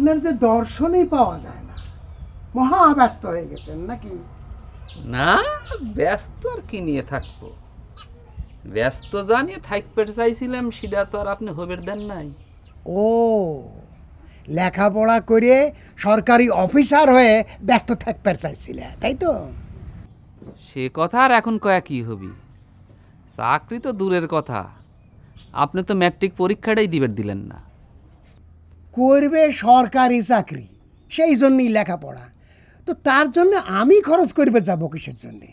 আপনার যে দর্শনই পাওয়া যায় না, মহা ব্যস্ত হয়ে গেছেন নাকি? না, ব্যস্ত আর কি নিয়ে থাকবো? ব্যস্ত জানিয়ে থাকতে চাইছিলাম, সেটা তো আর আপনি হবের দেন নাই। ও, লেখাপড়া করে সরকারি অফিসার হয়ে ব্যস্ত থাকতে চাইছিলে, তাই তো? সে কথা আর এখন কয়া কি হবি? চাকরি তো দূরের কথা, আপনি তো ম্যাট্রিক পরীক্ষাটাই দিলেন না। করবে সরকারি চাকরি, সেই জন্যই লেখাপড়া। তো তার জন্য আমি খরচ করবে যাব কিসের জন্যে?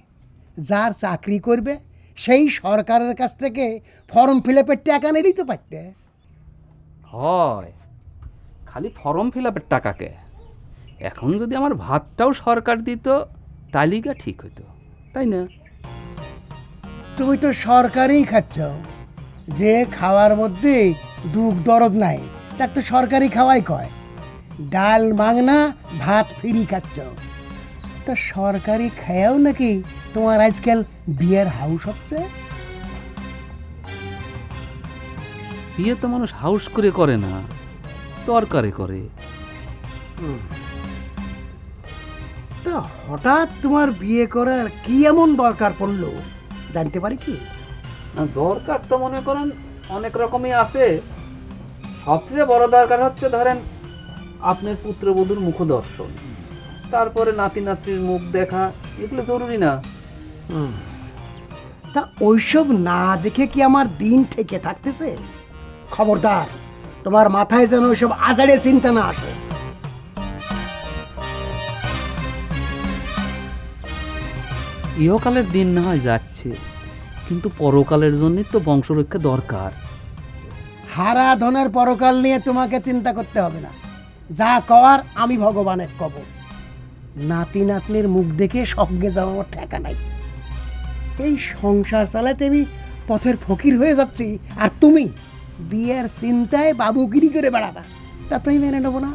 যার চাকরি করবে সেই সরকারের কাছ থেকে ফর্ম ফিল আপের টাকা নিলেই তো পারতে। হয়, খালি ফর্ম ফিল আপের টাকাকে। এখন যদি আমার ভাতটাও সরকার দিত তালিকা ঠিক হতো, তাই না? তুমি তো সরকারই খাচ্ছ, যে খাওয়ার মধ্যে দুঃখ দরদ নাই তার তো সরকারি খাওয়াই কয়। ডাল মাংনা ভাত ফ্রি খাচ্ছ, তা সরকারি খায়াও নাকি তোমার আজকাল বিয়ের হাউস হচ্ছে? বিয়ে তো মানুষ হাউস করে না, দরকারে করে। তা হঠাৎ তোমার বিয়ে করার কি এমন দরকার পড়লো জানতে পারি কি? না, দরকার তো মনে করেন অনেক রকমই আছে। সবচেয়ে বড় দরকার হচ্ছে ধরেন আপনার পুত্রবধূর মুখ দর্শন, তারপরে নাতি নাতনির মুখ দেখা, এগুলো জরুরি না? তা ওইসব না দেখে কি আমার দিন থেকে থাকতেছে? খবরদার, তোমার মাথায় যেন ওইসব আজারে চিন্তা না আসে। ইহকালের দিন না হয় যাচ্ছে, কিন্তু পরকালের জন্য তো বংশরক্ষা দরকার। হারা ধনের পরকাল নিয়ে তোমাকে চিন্তা করতে হবে না, যা কওয়ার আমি ভগবানের কব। নাতি নাতনির মুখ দেখে সঙ্গে যাওয়া আমার ঠেকা নাই। এই সংসার চালাতে আমি পথের ফকির হয়ে যাচ্ছি, আর তুমি বিয়ের চিন্তায় বাবুগিরি করে বেড়াবা, তা তুমি মেনে নেবো না?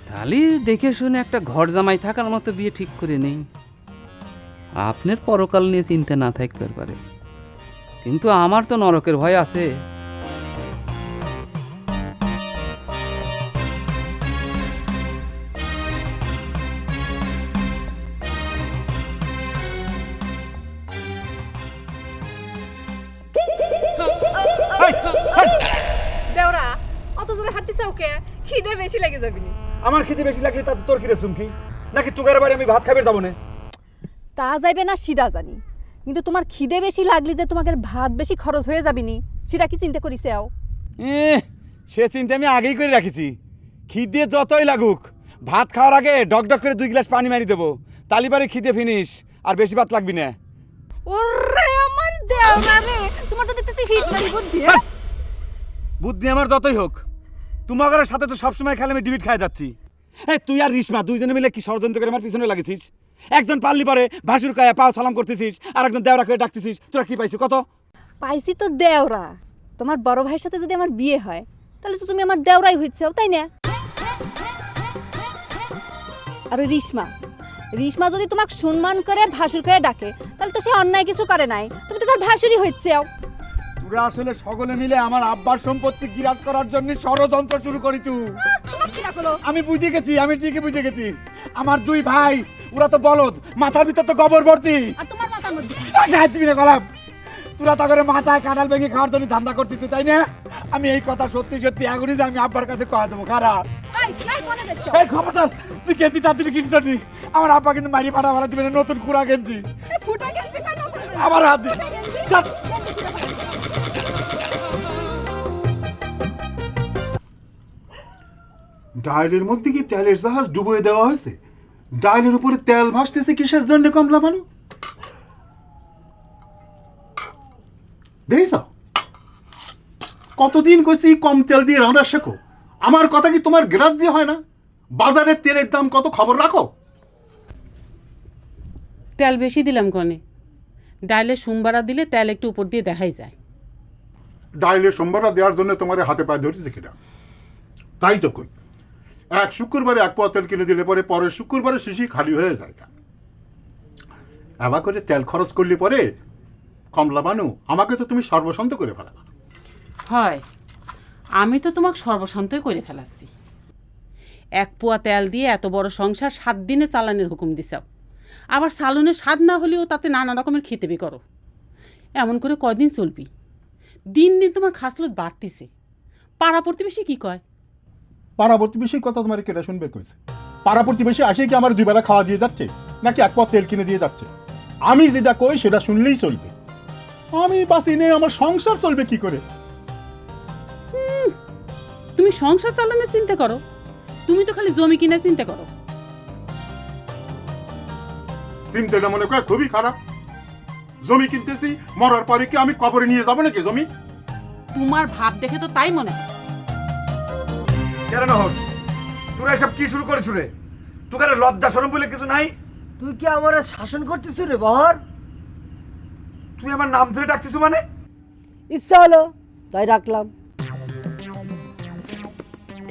তাহলে দেখে শুনে একটা ঘর জামাই থাকার মতো বিয়ে ঠিক করে নেই। আপনার পরকাল নিয়ে চিন্তা না থাকতে পারে, কিন্তু আমার তো নরকের ভয় আছে। দেওরা অত জোরে হাঁটতেছে, ওকে খিদে বেশি লেগে যাবি। আমার খেতে বেশি লাগলে তাতে তোর কিরে চুমকি? নাকি তুগার বাড়ি আমি ভাত খাবার যাবো না? তা যাইবে না সেটা জানি, কিন্তু তোমার খিদে বেশি লাগলে যে তোমাকে ভাত বেশি খরচ হয়ে যাবিনি, সেটা কি চিন্তা করিছে? সে চিন্তা আমি আগেই করে রাখিছি। খিদে যতই লাগুক, ভাত খাওয়ার আগে ডক ডক করে 2 গ্লাস পানি মারি দেবো, তালিবারে খিদে ফিনিশ, আর বেশি ভাত লাগবি না। ওরে আমার দেওরা রে, তোমার তো দেখতেছি হিট মারি বুদ্ধি। বুদ্ধি আমার যতই হোক, তোমার সাথে তো সবসময় খেলে আমি ডিবিট খাই যাচ্ছি। তুই আর রিশমা দুইজনে মিলে কি ষড়যন্ত্র করে আমার পিছনে লাগেছিস? একজন পারলি পরে ভাসুর কায়া পাও সালাম করতেছিস, আর একজন দেওরা করে ডাকতেছিস। তোরা কি পাইছিস কত? পাইছি তো দেওরা। তোমার বড় ভাইয়ের সাথে যদি আমার বিয়ে হয়, তাহলে তো তুমি আমার দেওরাই হইছাও, তাই না? আর ওই রিশমা যদি তোমাকে সম্মান করে ভাসুর করে ডাকে, তাহলে তো সে অন্যায় কিছু করে নাই, তুমি তো তার ভাসুরই হইছাও। তোরা আসলে সকলে মিলে আমার আব্বার সম্পত্তি গিরাজ করার জন্য ষড়যন্ত্র শুরু করি তুই। তোমার কি রাখলো? আমি বুঝে গেছি, আমি ঠিকই বুঝে গেছি। আমার 2 ভাই, ওরা তো বলদ, মাথার ভিতর তো গোবর ভর্তি। আর তোমার মাথার মধ্যে গায়ে দিবি না গলাম। তোরা তো করে মাথায় কাঁঠাল ভেঙে খাওয়ার জন্য ধান্দা করতেছিস, তাই না? আমি এই কথা সত্যি সত্যি এখনই যে আমি আব্বার কাছে কয়া দেবো। খারাপ এই খবরদার, তুই গেঞ্জি তাড়াতাড়ি কিনতে নি। আমার আব্বা কিন্তু মারি ফাটা ভাড়া দিবে না, নতুন খুঁড়া গেঞ্জি। ফুটা গেছে কেন? আমার হাত দি। ডাইলের মধ্যে কি তেলের জাহাজ ডুবিয়ে দেওয়া হয়েছে? ডাইলের উপরে তেল ভাসতেছে কিসের জন্য কমলা মানু? দেখছ কতদিন কইছি কম তেল দিয়ে রান্না শেখো। আমার কথা কি তোমার গ্রাহ্য হয় না? বাজারের তেলের দাম কত খবর রাখো? তেল বেশি দিলাম কনে? ডাইলে সোমবারা দিলে তেল একটু উপর দিয়ে দেখাই যায়। ডাইলে সোমবারটা দেওয়ার জন্য তোমার হাতে পায়ে ধরেছে দেখি না, তাই তো কই। এক শুক্রবারে 1 পোয়া তেল কিনে দিলে পরে পরের শুক্রবারে শিশি খালি হয়ে যায়। এবার করে তেল খরচ করলে পরে কমলা বানু আমাকে তো তুমি সর্বসন্ত করে ফেলা। হয়, আমি তো তোমাকে সর্বশান্তই করে ফেলাচ্ছি। 1 পোয়া তেল দিয়ে এত বড় সংসার 7 দিনে চালানের হুকুম দিছাও, আবার চালনের স্বাদ না হলেও তাতে নানা রকমের খেতেবি করো। এমন করে কয়দিন চলবি? দিন দিন তোমার খাসলত বাড়তিছে। পাড়া প্রতিবেশী কি কয়? পাড়া প্রতিবেশীর কথা তোমার কেটা শুনবে কইছে? পাড়া প্রতিবেশী আসে কি আমার 2 বেলা খাওয়া দিয়ে যাচ্ছে, নাকি 1 পোয়া তেল কিনে দিয়ে যাচ্ছে? আমি যেটা কই সেটা শুনলেই চলবে। আমি বাসি নেই, আমার সংসার চলবে কি করে? তুমি সংসার চালানোর চিন্তা করো, তুমি তো খালি জমি কিনে চিন্তা করো। চিন্তাটা মনে করে খুবই খারাপ। জমি কিনতেছি, মরার পরে কি আমি কবরে নিয়ে যাবো নাকি জমি? তোমার ভাব দেখে তো তাই মনে হচ্ছে। কেন নহর, তোরা এসব কি শুরু করেছ রে? তোকে লজ্জা শরম বলে কিছু নাই? তুই কি আমার শাসন করতেছ রে বহর? তুই আমার নাম ধরে ডাকতিস মানে? ইচ্ছা হলো তাই রাখলাম।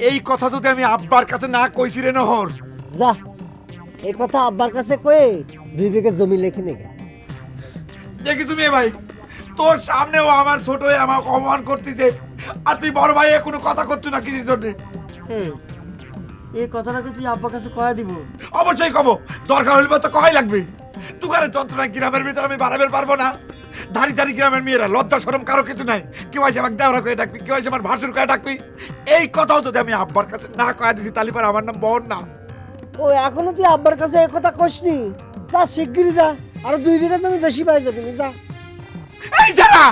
এই কথা যদি আমি আব্বার কাছে না কইছি রে নহর। যা, এই কথা আব্বার কাছে কয়ে 2 বিঘা জমি লেখে নে গে। দেখি তুমি ভাই, তোর সামনেও আমার ছোট হয়ে আমাকে অপমান করতেছে, আর তুই বড় ভাই কোনো কথা করছো না কিসের জন্য? এই কথাটা কি তুই আব্বার কাছে কয়া দিব? অবশ্যই কব, দরকার হইলে তো কয় লাগবে। তুকারে যন্ত্রণা গ্রামের ভিতরে আমি বাড়াবে পারবো না। ধারি ধারি গ্রামের মেয়েরা লজ্জা শরম কারো কিছু নাই। কেউ এসে আমাকে দেওয়া করে ডাকবি, কেউ এসে আমার ভাসুর করে ডাকবি। এই কথাও যদি আমি আব্বার কাছে না কয়া দিছি তাহলে পরে আমার নাম বহন না। ও এখনো তুই আব্বার কাছে এই কথা কসনি? যা শিগগিরই যা, আরো 2 বিঘা জমি বেশি পাই যাবি যা। এই যারা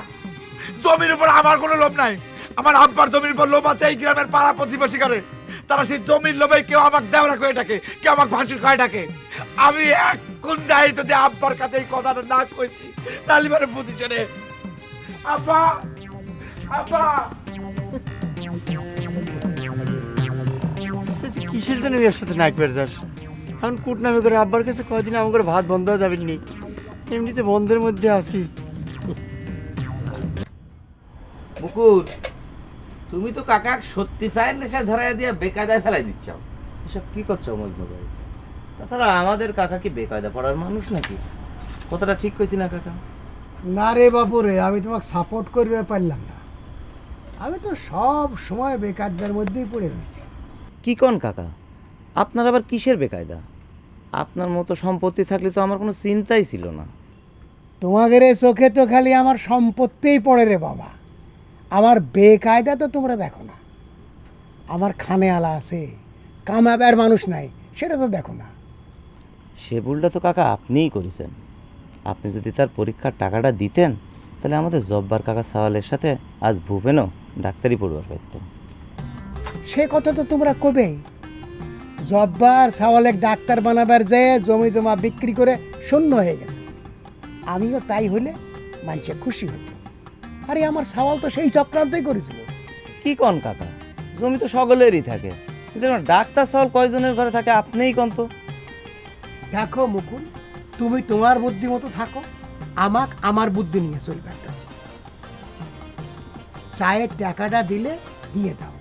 জমির উপর আমার কোনো লোভ নাই, আমার আব্বার জমির উপর লোভ আছে এই গ্রামের পাড়া প্রতিবেশী করে। তারা সেই জমির লোভে কেউ আমাকে দেওয়া করে ডাকে, কেউ আমাকে ভাসুর করে ডাকে। আমি এখন যাই যদি আব্বার কাছে এই কথাটা না কইছি তাহলে মানে বুঝিছে রে। আব্বা, আব্বা, তুই কিসের জন্য এর সাথে নাক পেরে যাস? এখন কুট নামে করে আব্বার কাছে কয়দিন আমার করে ভাত বন্ধ হয়ে যাবেন নি, এমনিতে বন্ধের মধ্যে আছি। মুকুল, তুমি তো কাকা সত্যি চায়ের নেশা ধরাই দিয়ে বেকায়দায় ফেলাই দিচ্ছ। এসব কি করছো মজনু ভাই? তাছাড়া আমাদের কাকা কি বেকায়দা পড়ার মানুষ নাকি? কথাটা ঠিক কইছি না কাকা? না রে বাপু রে, আমি তোমাকে সাপোর্ট করবে পারলাম না। আমি তো সব সময় বেকারদের মধ্যেই পড়ে রয়েছি। কি কোন কাকা, আপনার আবার কিসের বেকায়দা? আপনার মতো সম্পত্তি থাকলে তো আমার কোনো চিন্তাই ছিল না। তোমাদের এই চোখে তো খালি আমার সম্পত্তিই পড়ে রে বাবা, আমার বেকায়দা তো তোমরা দেখো না। আমার খানে আলা আছে, কামাবার মানুষ নাই, সেটা তো দেখো না। সে ভুলটা তো কাকা আপনিই করেছেন। আপনি যদি তার পরীক্ষার টাকাটা দিতেন তাহলে আমাদের জব্বার কাকা সাওয়ালের সাথে আজ ভুবেনও ডাক্তারি পড়বার পারতেন। সে কথা তো তোমরা কবেই। জব্বার সাওয়ালেক ডাক্তার বানাবার যেয়ে জমি জমা বিক্রি করে শূন্য হয়ে গেছে। আমিও তাই হলে মানুষে খুশি হতো। আরে আমার সাওয়াল তো সেই চক্রান্তই করেছিল। কি কোন কাকা, জমি তো সকলেরই থাকে, কিন্তু ডাক্তার সাওয়াল কয়জনের ঘরে থাকে আপনিই কোন তো? দেখো মুকুল, তুমি তোমার বুদ্ধি মতো থাকো, আমাক আমার বুদ্ধি নিয়ে চলবে। একটা চায়ের টাকাটা দিলে দিয়ে দাও।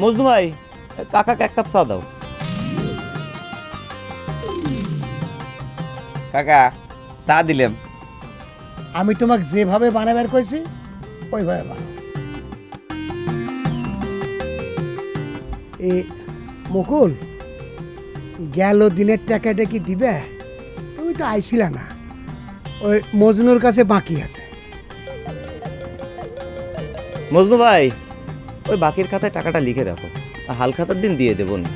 মজনু ভাই, কাকাকে 1 কাপ চা দাও। কাকা, চা দিলাম। আমি তোমাকে যেভাবে বানাবার কইছি ওইভাবে বানাও। এই মুকুল, গেল দিনের টাকাটা কি দিবে? তুমি তো আইছিলা না, ওই মজনুর কাছে বাকি আছে। মজনু ভাই, ওই বাকির খাতায় টাকাটা লিখে রাখো, হাল খাতার দিন দিয়ে দেবো না।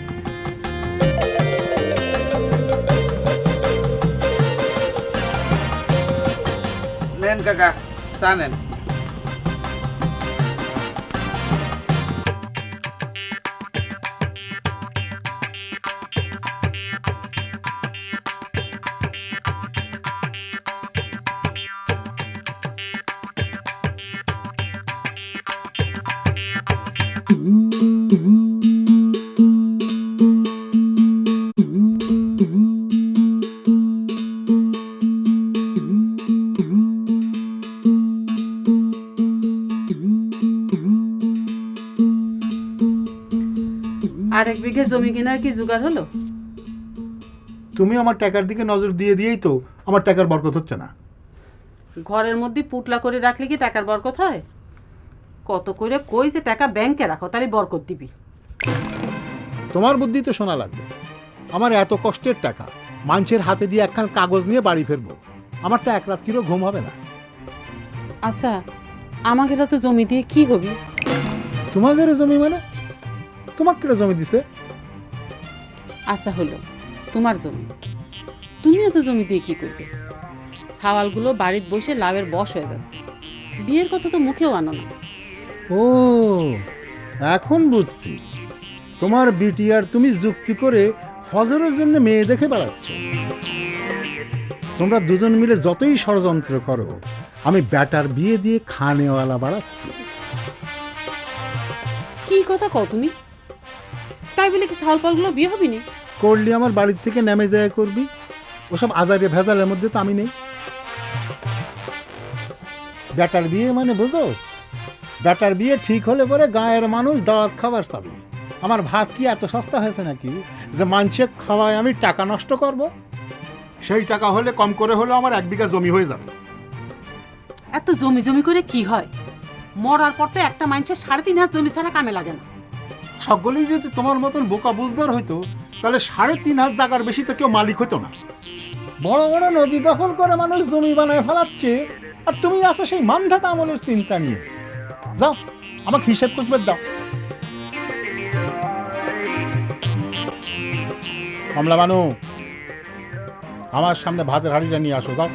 নেন কাকা, চা নেন। আর 1 বিঘে জমি কেনার কি জোগাড় হলো? তুমি আমার টাকার দিকে নজর দিয়ে দিয়েই তো আমার টাকার বরকত হচ্ছে না। ঘরের মধ্যে পুটলা করে রাখলে কি টাকার বরকত হয়? কত করে কই যে টাকা ব্যাংকে রাখো, তাহলে বরকত দিবি। তোমার বুদ্ধি তো শোনা লাগবে। আমার এত কষ্টের টাকা মানুষের হাতে দিয়ে একখান কাগজ নিয়ে বাড়ি ফিরবো, আমার তো এক রাত্রিরও ঘুম হবে না। আচ্ছা, আমাকে তো জমি দিয়ে কি হবি? তোমাদের জমি মানে? তোমাকে কেটে জমি দিছে? আচ্ছা হলো, তোমার জমি, তুমিও তো জমি দিয়ে কি করবে? সাওয়ালগুলো বাড়িতে বসে লাভের বশ হয়ে যাচ্ছে, বিয়ের কথা তো মুখেও আনো না। ও, এখন বুঝছি। তোমার বিটি আর তুমি যুক্তি করে ফজরের জন্য মেয়ে দেখে বেড়াচ্ছ। তোমরা দুজন মিলে যতই ষড়যন্ত্র করো, আমি ব্যাটার বিয়ে দিয়ে খানেওয়ালা বাড়াচ্ছি। কি কথা কও তুমি? তাই বলে কি সাওয়াল পালগুলো বিয়ে হবি নি? করলি আমার বাড়ির থেকে নেমে যায় করবি, ওসব আজারে ভেজালের মধ্যে তো আমি নেই। ব্যাটার বিয়ে মানে বুঝো, ব্যাটার বিয়ে ঠিক হলে পরে গায়ের মানুষ দাওয়াত খাবার চাবে। আমার ভাত কি এত সস্তা হয়েছে নাকি যে মানুষে খাওয়ায় আমি টাকা নষ্ট করব? সেই টাকা হলে কম করে হলেও আমার 1 বিঘা জমি হয়ে যাবে। এত জমি জমি করে কি হয়? মরার পর তো একটা মানুষের 3.5 হাত জমি ছাড়া কামে লাগে না। সকলেই যদি তোমার মতন বোকা বুঝদার হইতো, তাহলে 3.5 হাত জায়গার বেশি তো কেউ মালিক হতো না। বড় বড় নদী দখল করে মানুষ জমি বানায় ফেলাচ্ছে, আর তুমি আসো সেই মানধাতা আমলের চিন্তা নিয়ে। যাও, আমাকে হিসেব করবে দাও। কমলা বানু, আমার সামনে ভাতের হাঁড়িটা নিয়ে আসো। যাও।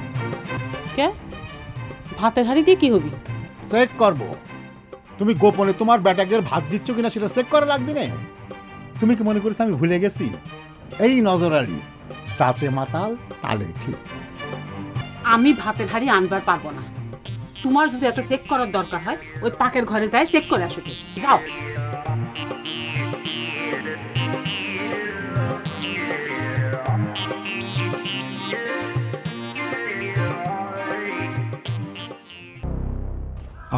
কে? ভাতের হাঁড়ি দিয়ে কি হবি? চেক করবো তুমি গোপনে তোমার বেটাকের ভাত দিচ্ছ কিনা সেটা চেক করা লাগবে না। তুমি কি মনে করেছো আমি ভুলে গেছি? এই নজরালি, সাথে মাতাল তালে ঠিক। আমি ভাতের হাঁড়ি আনবার পারবো না। তোমার যদি এত চেক করার দরকার হয়, ওই পাকের ঘরে যাই চেক করে আসো। যাও।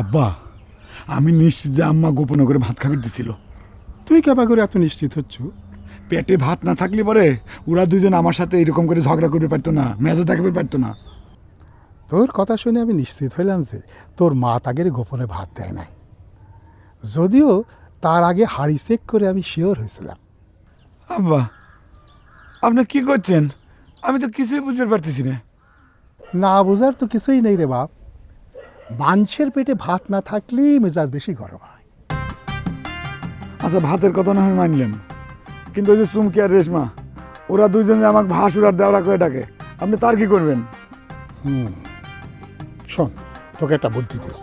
আব্বা, আমি নিশ্চিত যে আম্মা গোপনে করে ভাত খাবার দিছিল। তুই কেবা করে এত নিশ্চিত হচ্ছ? পেটে ভাত না থাকলে পরে ওরা দুজন আমার সাথে এরকম করে ঝগড়া করতে পারতো না, মেজা দেখাতে পারতো না। তোর কথা শুনে আমি নিশ্চিত হইলাম যে তোর মা তাগের গোপনে ভাত দেয় নাই, যদিও তার আগে হাড়ি চেক করে আমি শিওর হয়েছিলাম। আব্বা, আপনি কি করছেন? আমি তো কিছুই বুঝতে পারতেছি না। না বুঝার তো কিছুই নেই রে বাপ। মানুষের পেটে ভাত না থাকলেই মেজাজ বেশি গরম হয়। আচ্ছা, ভাতের কথা না হয় মানলেন, কিন্তু ওই যে চুমকি আর রেশমা, ওরা দুইজন যে আমাকে ভাসুর আর দেওয়া করে ডাকে, আপনি তার কি করবেন? শোন, তোকে একটা বুদ্ধি দিই।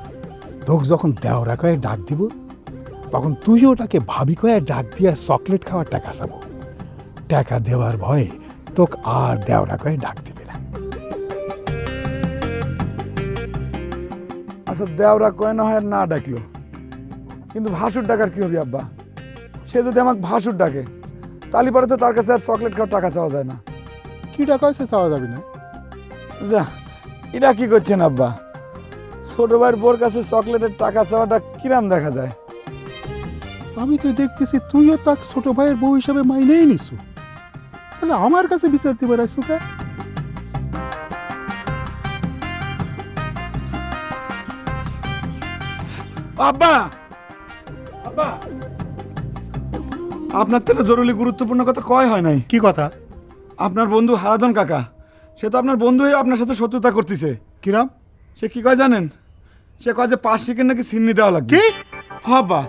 তোকে যখন দেওরা কয়ে ডাক দিব, তখন তুইও ওটাকে ভাবি কয়ে ডাক দিয়ে চকলেট খাওয়ার টাকা চাবো। টাকা দেওয়ার ভয়ে তোকে আর দেওরা কয়ে ডাক দিবে না। আচ্ছা, দেওরা কয় না হয় আর না ডাকলো, কিন্তু ভাসুর ডাকার কি হবে আব্বা? সে যদি আমাকে ভাসুর ডাকে, তাহলে পরে তো তার কাছে আর চকলেট খাওয়ার টাকা চাওয়া যায় না। কি টাকা হয়েছে চাওয়া যাবে না? যা, এটা কি করছেন আব্বা? ছোট ভাইয়ের বোর কাছে চকলেটের টাকা চাওয়াটা কিরাম দেখা যায়? আমি তো দেখতেছি তুইও তাক ছোট ভাইয়ের বউ হিসাবে মাইনেই নিছু, তাহলে আমার কাছে বিচার দিবার আইসু কে? আব্বা, আব্বা, আপনার তো একটা জরুরি গুরুত্বপূর্ণ কথা কয় হয় নাই। কি কথা? আপনার বন্ধু হারাধন কাকা, সে তো আপনার বন্ধু হয়ে আপনার সাথে শত্রুতা করতেছে। কিরাম? সে কি কয় জানেন? সে কয় যে 5 সেকেন্ড নাকি সিন্নি দেওয়া লাগবে। কি? হ্যাঁ বা।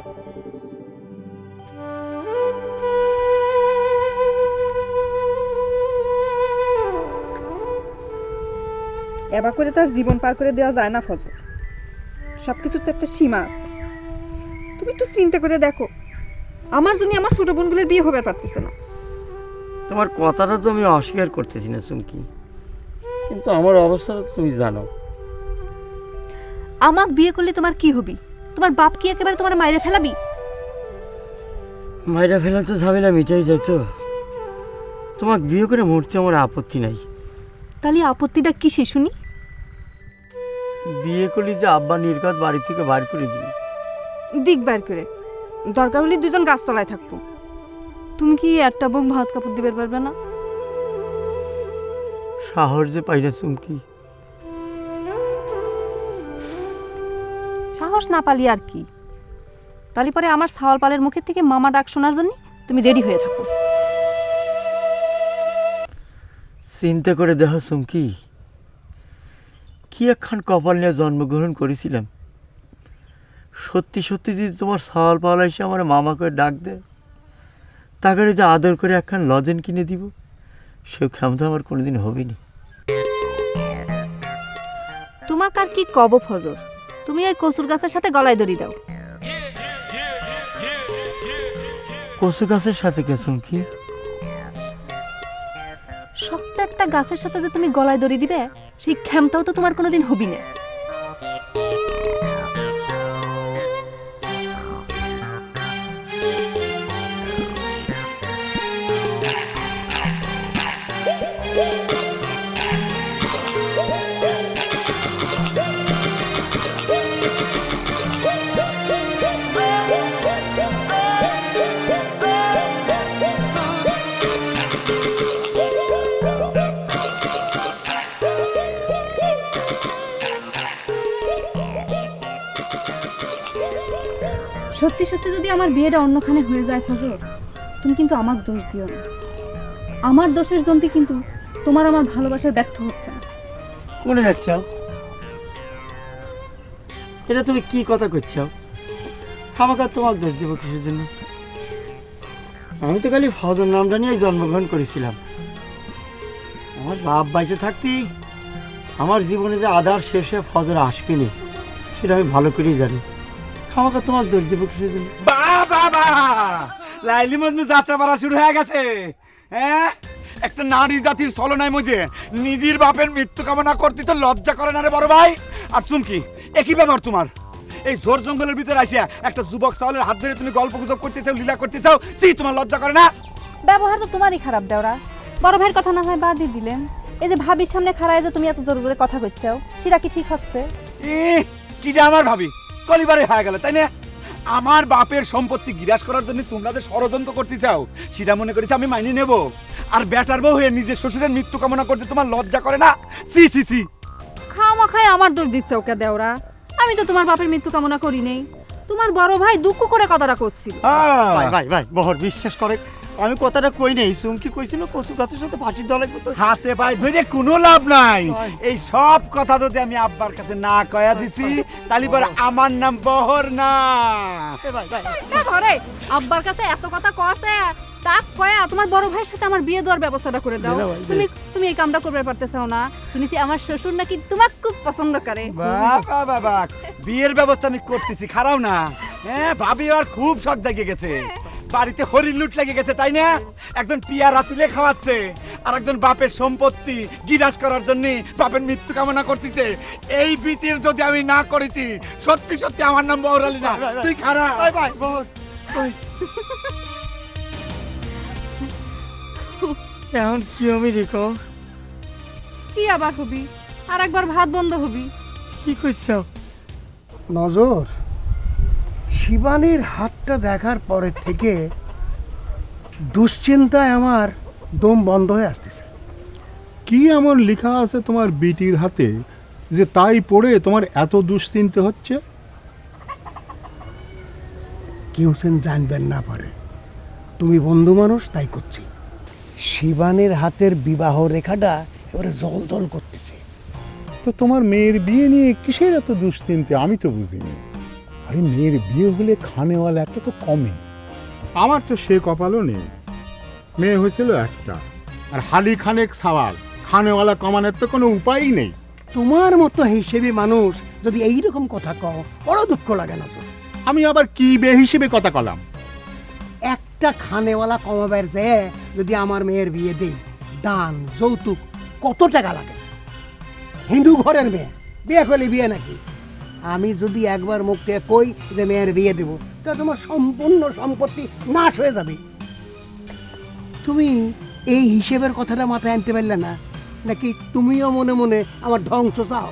এবার করে তার জীবন পার করে দেওয়া যায় না ফজর। সব কিছুর তো একটা সীমা আছে। তুমি একটু চিন্তা করে দেখো, আমার জন্য আমার ছোট বোনগুলোর বিয়ে হবে পারতেছে না। তোমার কথাটা তো আমি অস্বীকার করতেছি না চুমকি, কিন্তু আমার অবস্থাটা তুমি জানো। আমাক বিয়ে করলে তোমার কি হবি? তোমার বাপ কি একেবারে তোমার মাইরে ফেলাবি? মাইরা ফেলা তো ঝামেলা মিটাই যায় তো। তোমাকে বিয়ে করে মরতে আমার আপত্তি নাই। তাহলে আপত্তিটা কিসে শুনি? বিয়ে করলি যে আব্বা নির্ঘাত বাড়ি থেকে বার করে দিবি। দিক বার করে, দরকার হলে দুজন গাছতলায় থাকবো। তুমি কি একটা বউ ভাত কাপড় দিবার পারবে না? সাহস যে পাই না চুমকি। সাহস না পালি আর কি, তাহলে পরে আমার সাওয়াল পালের মুখের থেকে মামা ডাক শোনার জন্য তুমি রেডি হয়ে থাকো। চিন্তা করে দেখো চুমকি, কি একখান কপাল নিয়ে জন্মগ্রহণ করেছিলাম। সত্যি সত্যি যদি তোমার সাওয়াল পাওয়ালা এসে আমার মামা করে ডাক দেয়, তাকে যে আদর করে একখান লজেন কিনে দিব, সে ক্ষমতা আমার কোনোদিন হবে না। তোমাকে আর কি কব ফজর, তুমি ওই কচুর গাছের সাথে গলায় দড়ি দাও। কচু গাছের সাথে কে চুমকি? শক্ত একটা গাছের সাথে যে তুমি গলায় দড়ি দিবে, সেই ক্ষমতাও তো তোমার কোনোদিন হবি না। সত্যি সত্যি যদি আমার বিয়েটা অন্যখানে হয়ে যায় ফজর, তুমি কিন্তু আমার দোষ দিও না। আমার দোষের জন্য কিন্তু তোমার আমার ভালোবাসার ব্যর্থ হচ্ছে না। কোনে যাচ্ছ? এটা তুমি কি কথা করছ? আমাকে আর তোমার দোষ দেবো কিসের জন্য? আমি তো খালি ফজর নামটা নিয়ে জন্মগ্রহণ করেছিলাম। আমার বাপ বাইচে থাকতেই আমার জীবনে যে আধার শেষে ফজর আসবে না, সেটা আমি ভালো করেই জানি। আমাকে তোমার দোষ দেবো কিসের জন্য? বাবা লাইলি মজনু যাত্রা পালা শুরু হয়ে গেছে। হ্যাঁ, একটা নারী জাতির ছলনায় মজে নিজের বাপের মৃত্যু কামনা করতে তো লজ্জা করে না রে বড় ভাই। আর চুমকি, একই ব্যাপার তোমার। এই ঝোর জঙ্গলের ভিতরে আসিয়া একটা যুবক চাওয়ালের হাত ধরে তুমি গল্প গুজব করতে চাও, লীলা করতে চাও, সেই তোমার লজ্জা করে না? ব্যবহার তো তোমারই খারাপ দেওরা। বড় ভাইয়ের কথা না হয় বাদ দিয়ে দিলেন, এই যে ভাবির সামনে খাড়ায় যে তুমি এত জোরে জোরে কথা কইছো, সেটা কি ঠিক হচ্ছে? কিটা আমার ভাবি কলিবারে হয়ে গেল, তাই না? আমার বাপের সম্পত্তি গিরাস করার জন্য তোমরা যে ষড়যন্ত্র করতে চাও, সেটা মনে করেছি আমি মাইনে নেব। আর বেটার বউ হয়ে নিজের শ্বশুরের মৃত্যু কামনা করতে তোমার লজ্জা করে না? সি সি সি। খাওয়া খায় আমার দোষ দিচ্ছে ওকে দেওরা। আমি তো তোমার বাপের মৃত্যু কামনা করি নেই, তোমার বড় ভাই দুঃখ করে কথাটা করছিল। ভাই ভাই ভাই বহর বিশ্বাস করে, আমি কথাটা কই নেই। চুমকি কইছিল কচু গাছের সাথে ফাঁসি দেওয়া লাগবে। তো হাতে পায়ে ধরে কোনো লাভ নাই। ভাই। এই সব কথা যদি আমি আব্বার কাছে না কয়া দিছি, তাহলে পরে আমার নাম বহর না। ভাই ভাই ঘরে আব্বার কাছে এত কথা কছে, তা কয়া তোমার বড় ভাইয়ের সাথে আমার বিয়ে দেওয়ার ব্যবস্থাটা করে দাও। দে না ভাই, দে। তুমি তুমি এই কামটা করতে পারতেছাও না? শুনেছি আমার শ্বশুর নাকি তোমাকে খুব পছন্দ করে। বাবা বাবা, বিয়ের ব্যবস্থা আমি করতেছি, খারাপ না। হ্যাঁ, ভাবি আর খুব শখ জাগিয়ে গেছে। বাড়িতে হরিণ লুট লেগে গেছে, তাই না? একজন পিয়ারা তুলে খাওয়াচ্ছে, আর একজন বাপের সম্পত্তি গিরাস করার জন্য বাপের মৃত্যু কামনা করতেছে। এই বিতির যদি আমি না করেছি, সত্যি সত্যি আমার নাম বহর আলী না। তুই খারাপ। ভাই ভাই বহর এখন কি আমি রেখো? কি আবার হবি? আর একবার ভাত বন্ধ হবি। কি কইছ? নজর, শিবানীর হাতটা দেখার পরের থেকে দুশ্চিন্তায় আমার দম বন্ধ হয়ে আসতেছে। কি এমন লেখা আছে তোমার বিটির হাতে যে তাই পড়ে তোমার এত দুশ্চিন্তে হচ্ছে? কেউ সেন জানবেন না পারে, তুমি বন্ধু মানুষ, তাই করছি। শিবানীর হাতের বিবাহ রেখাটা এবারে জল জল করতেছে। তো তোমার মেয়ের বিয়ে নিয়ে কিসের এত দুশ্চিন্তে আমি তো বুঝিনি। আরে মেয়ের বিয়ে হলে খানেওয়ালা একটা তো কমে, আমার তো সে কপালও নেই। মেয়ে হয়েছিল একটা, আর হালি খানেক সাওয়াল, খানেওয়ালা কমানোর তো কোনো উপায়ই নেই। তোমার মতো হিসেবে মানুষ যদি এইরকম কথা কও, বড় দুঃখ লাগে না তো? আমি আবার কি বে হিসেবে কথা কলাম? একটা খানেওয়ালা কমাবার যে যদি আমার মেয়ের বিয়ে দেই, দান যৌতুক কত টাকা লাগে? হিন্দু ঘরের মেয়ে, বিয়ে করলে বিয়ে নাকি? আমি যদি একবার মুখ থেকে কই যে মেয়ের বিয়ে দেবো, তা তোমার সম্পূর্ণ সম্পত্তি নাশ হয়ে যাবে। তুমি এই হিসেবের কথাটা মাথায় আনতে পারলে না, নাকি তুমিও মনে মনে আমার ধ্বংস চাও?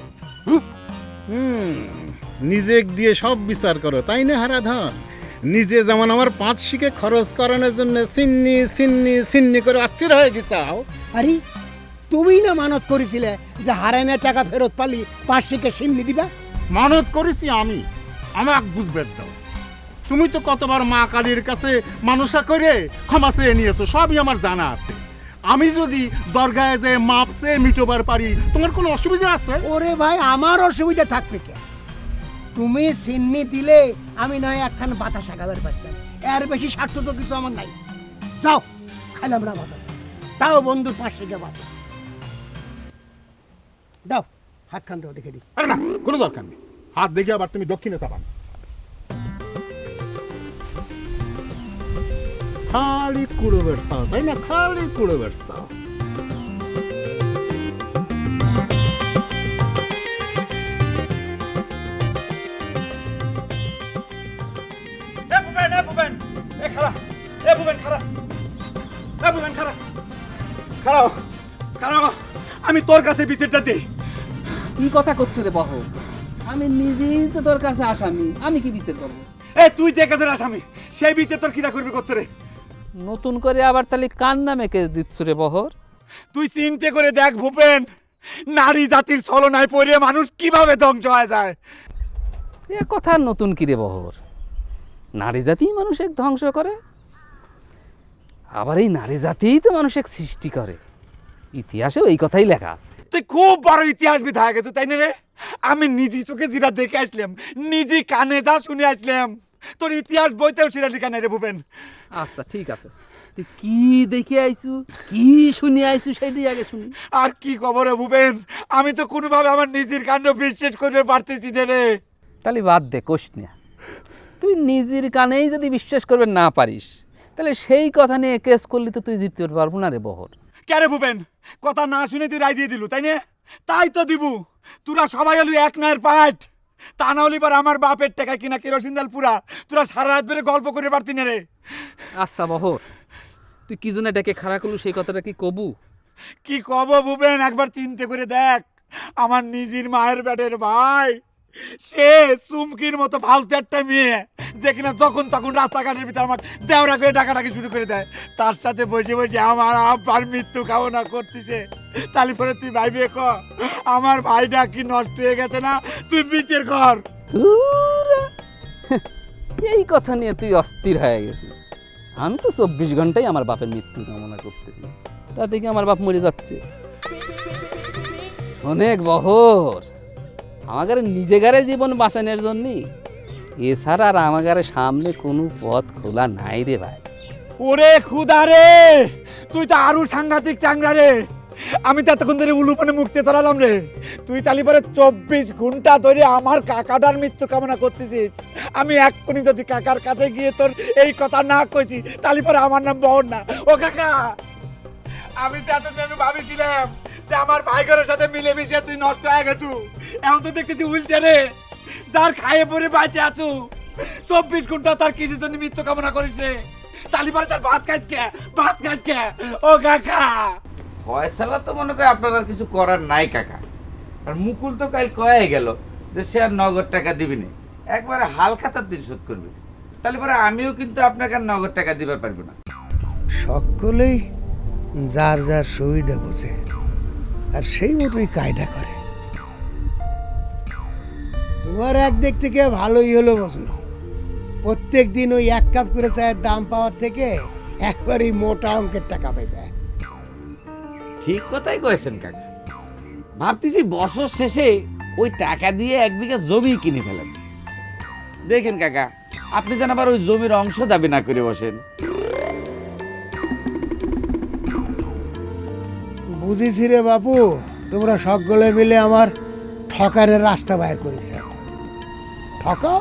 নিজেক দিয়ে সব বিচার করো, তাই না হারাধন? নিজে যেমন আমার 5 শিকে খরচ করানোর জন্য সিন্নি সিন্নি সিন্নি করে অস্থির হয়ে গেছাও। আরে তুমি না মানত করেছিলে যে হারাইনের টাকা ফেরত পালি পার্শ্বিকে সিন্নি দিবা। মানত করেছি আমি, আমাকে বুঝবে দাও। তুমি তো কতবার মা কালীর কাছে মানুষা করে ক্ষমা চেয়ে নিয়েছো, সবই আমার জানা আছে। আমি যদি দরগায় যে মাপ চেয়ে মিটোবার পারি, তোমার কোনো অসুবিধা আছে? ওরে ভাই, আমার অসুবিধা থাকবে কে? তুমি সিন্নি দিলে আমি নয় একখান বাতাস আগাবার পারতাম, এর বেশি স্বার্থ তো কিছু আমার নাই। যাও, খাইলাম না বাতাস, তাও বন্ধুর পার্শ্বিকে বাতাস দাও। হাত খান দাও, দেখে দিই। আরে না, কোনো দরকার নেই। হাত দেখে আবার তুমি দক্ষিণে চাপান। খালি কুড়ো বেরসাও, তাই না? খালি কুড়ো বেরসাও। আমি তোর কাছে বিচারটা দিই। কি কথা করছো রে বহ? আমি নিজেই তো তোর কাছে আসামি, আমি কি বিচার করবো? তুই যে কাজের আসামি, সেই বিচার তোর কিরা করবি করছে রে? নতুন করে আবার তাহলে কার নামে কেস দিচ্ছ রে বহর? তুই চিন্তা করে দেখ ভূপেন, নারী জাতির ছলনায় পড়ে মানুষ কিভাবে ধ্বংস হয়ে যায়। এ কথা নতুন কি রে বহর? নারী জাতি মানুষের ধ্বংস করে, আবার এই নারী জাতিই তো মানুষের সৃষ্টি করে। ইতিহাসেও এই কথাই লেখা আছে। তুই খুব বড় ইতিহাসবিদ হয়ে গেছো, তাই না রে? আমি নিজে চোখে যেটা দেখে আসলাম, নিজে কানে যা শুনে আসলাম, তোর ইতিহাস বইতেও সেটা লেখা নাই রে ভূপেন। আচ্ছা ঠিক আছে, তুই কি দেখে আইছু, কি শুনে আইছু সেটাই আগে শুনি। আর কি খবর রে ভূপেন? আমি তো কোনোভাবে আমার নিজের কাণ্ড বিশ্বাস করতে পারতেছি না রে। তাহলে বাদ দে, কোষ না। তুই নিজের কানেই যদি বিশ্বাস করবে না পারিস, তাহলে সেই কথা নিয়ে কেস করলি তো তুই জিততে পারবো না রে বহর। কে রে ভূপেন, কথা না শুনে তুই রায় দিয়ে দিলু, তাই না? তাই তো দিবু, তোরা সবাই হলি এক নায়ের পাঠ। তা না হলে এবার আমার বাপের টাকায় কিনা কেরোসিন তেল পুরা তোরা সারা রাত বেড়ে গল্প করে পারতি না রে। আচ্ছা বহর, তুই কি জন্য ডেকে খাড়া করলু সেই কথাটা কি কবু? কি কব ভূপেন, একবার চিন্তা করে দেখ। আমার নিজের মায়ের পেটের ভাই, সে চুমকির মতো ফালতু একটা মেয়ে, যে কিনা যখন তখন রাস্তাঘাটের ভিতরে আমার দেওরা করে ডাকাডাকি শুরু করে দেয়, তার সাথে বসে বসে আমার আব্বার মৃত্যু কামনা করতেছে। তাহলে পরে তুই ভাইবে ক, আমার ভাইটা কি নষ্ট হয়ে গেছে না? তুই বিচার কর। ধুরা, এই কথা নিয়ে তুই অস্থির হয়ে গেছিস। আমি তো 24 ঘন্টাই আমার বাপের মৃত্যু কামনা করতেছি, তাতে কি আমার বাপ মরে যাচ্ছে? অনেক বহর, আমাদের নিজেগারে জীবন বাঁচানোর জন্য এছাড়া আর আমাদের সামনে কোনো পথ খোলা নাই রে ভাই। ওরে খুদা রে, তুই তো আরো সাংঘাতিক চাংড়া রে। আমি তো এতক্ষণ ধরে উলুপনে মুক্তি ধরালাম রে, তুই তালি পরে 24 ঘন্টা ধরে আমার কাকাটার মৃত্যু কামনা করতেছিস। আমি এক্ষুনি যদি কাকার কাছে গিয়ে তোর এই কথা না কইছি, তালি পরে আমার নাম বহর না। ও কাকা, আমি তো এতদিন ভাবিছিলাম যে আমার ভাইগরের সাথে মিলেমিশে তুই নষ্ট হয়ে গেছু, এখন তো দেখতেছি উল্টে রে। যার খাইয়ে পরে বাঁচে আছু, 24 ঘন্টা তার কিসের জন্য মৃত্যু কামনা করিস রে? তালি পরে তার ভাত খাইস কে, ভাত খাইস কে? ও কাকা, ফয়সালা তো মনে করে আপনার আর কিছু করার নাই কাকা। আর মুকুল তো কাল কয়ে গেল যে সে আর নগদ টাকা দিবি না, একবারে হাল খাতার দিন শোধ করবে। তাহলে পরে আমিও কিন্তু আপনাকে আর নগদ টাকা দিবার পারবো না। সকলেই যার যার সুবিধা বোঝে আর সেই মতোই কায়দা করে। তোমার একদিক থেকে ভালোই হলো বুঝলো, প্রত্যেক দিন ওই 1 কাপ করে চায়ের দাম পাওয়ার থেকে একবারই মোটা অঙ্কের টাকা পাইবে। ঠিক কথাই কয়েছেন কাকা। ভাবতেছি বছর শেষে ওই টাকা দিয়ে 1 বিঘা জমি কিনে ফেলেন। দেখেন কাকা, আপনি যেন আবার ওই জমির অংশ দাবি না করে বসেন। বুঝেছি রে বাপু, তোমরা সকলে মিলে আমার ঠকারের রাস্তা বাইর করেছে। ঠকাও,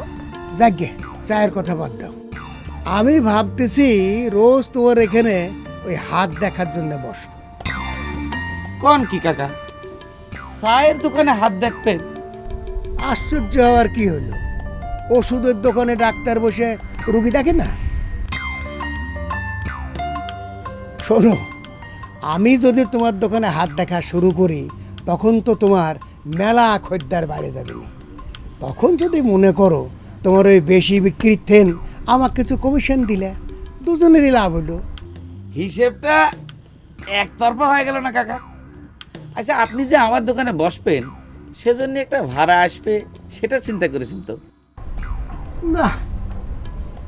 যাকে চায়ের কথা বাদ দাও। আমি ভাবতেছি রোজ তোমার এখানে ওই হাত দেখার জন্য বসবো। কোন কি কাকা, চায়ের দোকানে হাত দেখবেন? আশ্চর্য হওয়ার কি হলো, ওষুধের দোকানে ডাক্তার বসে রুগী দেখে না? শোনো, আমি যদি তোমার দোকানে হাত দেখা শুরু করি, তখন তো তোমার মেলা খদ্দের বাড়ে যাবে না। তখন যদি মনে করো তোমার ওই বেশি বিক্রির থেন আমাকে কিছু কমিশন দিলে, দুজনেরই লাভ হলো। হিসেবটা একতরফা হয়ে গেল না কাকা? আচ্ছা, আপনি যে আমার দোকানে বসবেন সেজন্য একটা ভাড়া আসবে, সেটা চিন্তা করেছেন তো? না,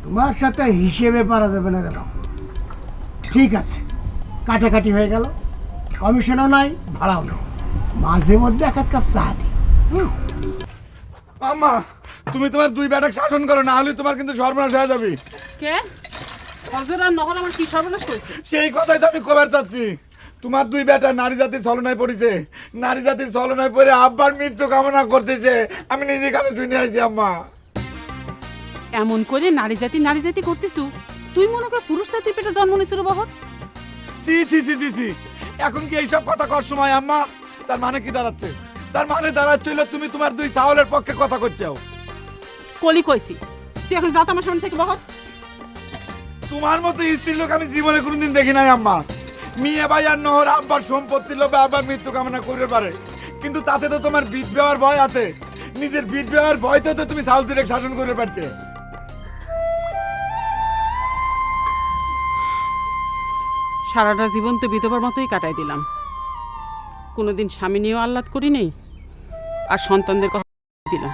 তোমার সাথে হিসেবে পারা যাবে না কেন? ঠিক আছে, কাটাকাটি হয়ে গেল, কমিশনও নাই, ভাড়াও নেই, মাঝে মধ্যে এক কাপ চা দিই। আম্মা, তুমি তোমার দুই বেটাকে শাসন করো, না হলে তোমার কিন্তু সর্বনাশ হয়ে যাবে। কে ফজর আর নহর আমার কি সর্বনাশ করেছে? সেই কথাই তো আমি কবার চাচ্ছি। তোমার দুই বেটা নারী জাতির ছলনায় পড়েছে, নারী জাতির ছলনায় পড়ে আব্বার মৃত্যু কামনা করতেছে। আমি নিজে কানে শুনে আইছি আম্মা। এমন করে নারী জাতি করতেছু? তুই মনে কর পুরুষ জাতির পেটে জন্ম নিয়েছিল বহর? সি সি সি সি সি, এখন কি এইসব কথা কর সময় আম্মা? তার মানে কি দাঁড়াচ্ছে? তার মানে দাঁড়াচ্ছিল তুমি তোমার দুই চাউলের পক্ষে কথা করছো। কলি কইছি, তুই এখন যা আমার সামনে থেকে বহর। তোমার মতো স্ত্রীর লোক আমি জীবনে কোনোদিন দেখি নাই আম্মা। মিয়া ভাই আর নহর আব্বার সম্পত্তির লোভে আব্বার মৃত্যু কামনা করতে পারে, কিন্তু তাতে তো তোমার বিধবার ভয় আছে। নিজের বিধবার ভয়তে তো তুমি চাউল দিলে শাসন করতে পারতে। সারাটা জীবন তো বিধবার মতোই কাটাই দিলাম, কোনোদিন স্বামী নিয়েও আহ্লাদ করি নেই, আর সন্তানদের কথা দিলাম।